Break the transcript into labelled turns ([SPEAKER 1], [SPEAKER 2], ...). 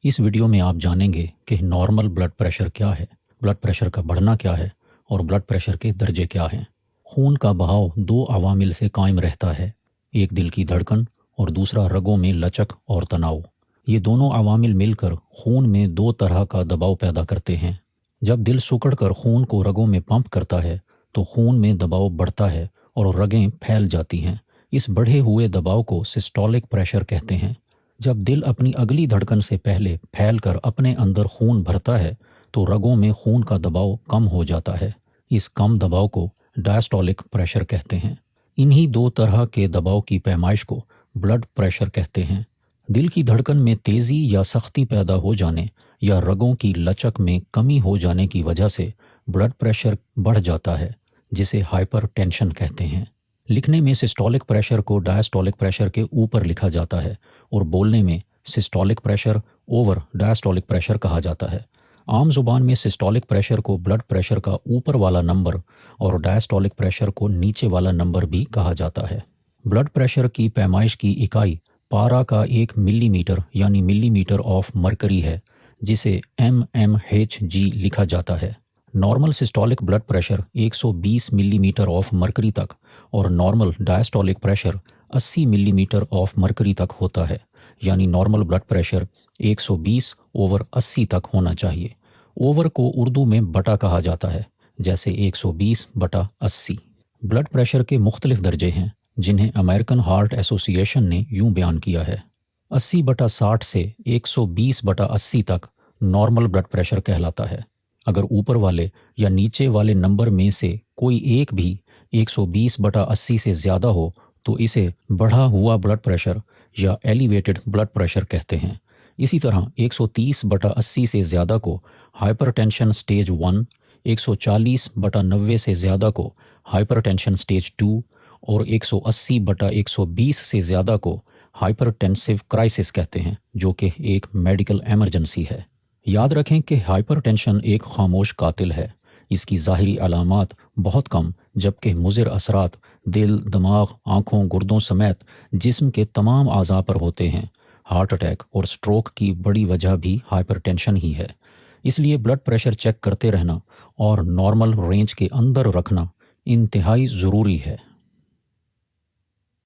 [SPEAKER 1] اس video میں آپ جانیں گے کہ نارمل بلڈ پریشر کیا ہے، بلڈ پریشر کا بڑھنا کیا ہے اور بلڈ پریشر کے درجے کیا ہیں۔ خون کا بہاؤ دو عوامل سے قائم رہتا ہے، ایک دل کی دھڑکن اور دوسرا رگوں میں لچک اور تناؤ۔ یہ دونوں عوامل مل کر خون میں دو طرح کا دباؤ پیدا کرتے ہیں۔ جب دل سکڑ کر خون کو رگوں میں پمپ کرتا ہے تو خون میں دباؤ بڑھتا ہے اور رگیں پھیل جاتی ہیں۔ اس بڑھے ہوئے دباؤ کو سسٹولک پریشر کہتے ہیں۔ جب دل اپنی اگلی دھڑکن سے پہلے پھیل کر اپنے اندر خون بھرتا ہے تو رگوں میں خون کا دباؤ کم ہو جاتا ہے۔ اس کم دباؤ کو ڈائسٹولک پریشر کہتے ہیں۔ انہی دو طرح کے دباؤ کی پیمائش کو بلڈ پریشر کہتے ہیں۔ دل کی دھڑکن میں تیزی یا سختی پیدا ہو جانے یا رگوں کی لچک میں کمی ہو جانے کی وجہ سے بلڈ پریشر بڑھ جاتا ہے، جسے ہائپر ٹینشن کہتے ہیں۔ لکھنے میں سسٹولک پریشر کو ڈائسٹولک پریشر کے اوپر لکھا جاتا ہے اور بولنے میں systolic pressure over diastolic pressure کہا جاتا ہے۔ عام زبان میں سسٹولک پریشر کو بلڈ پریشر کا اوپر والا نمبر اور ڈائسٹولک پریشر کو نیچے والا نمبر بھی کہا جاتا ہے۔ بلڈ پریشر کی پیمائش کی اکائی پارا کا 1 ملی میٹر یعنی ملی میٹر آف مرکری ہے، جسے mmHg لکھا جاتا ہے۔ نارمل سسٹولک بلڈ پریشر 120 ملی میٹر آف مرکری تک اور نارمل ڈائسٹولک پریشر 80 ملی میٹر آف مرکری تک ہوتا ہے، یعنی نارمل بلڈ پریشر 120/80 تک ہونا چاہیے۔ اوور کو اردو میں بٹا کہا جاتا ہے، جیسے 120/80۔ بلڈ پریشر کے مختلف درجے ہیں، جنہیں امریکن ہارٹ ایسوسی ایشن نے یوں بیان کیا ہے: 80/60 سے 120/80 تک نارمل بلڈ پریشر کہلاتا ہے۔ اگر اوپر والے یا نیچے والے نمبر میں سے کوئی ایک بھی 120/80 سے زیادہ ہو تو اسے بڑھا ہوا بلڈ پریشر یا ایلیویٹڈ بلڈ پریشر کہتے ہیں۔ اسی طرح 130/80 سے زیادہ کو ہائپر ٹینشن سٹیج 1، 140/90 سے زیادہ کو ہائپر ٹینشن سٹیج 2 اور 180/120 سے زیادہ کو ہائپر ٹینسیو کرائسس کہتے ہیں، جو کہ ایک میڈیکل ایمرجنسی ہے۔ یاد رکھیں کہ ہائپر ٹینشن ایک خاموش قاتل ہے۔ اس کی ظاہری علامات بہت کم جبکہ مضر اثرات دل، دماغ، آنکھوں، گردوں سمیت جسم کے تمام اعضاء پر ہوتے ہیں۔ ہارٹ اٹیک اور سٹروک کی بڑی وجہ بھی ہائپر ٹینشن ہی ہے۔ اس لیے بلڈ پریشر چیک کرتے رہنا اور نارمل رینج کے اندر رکھنا انتہائی ضروری ہے۔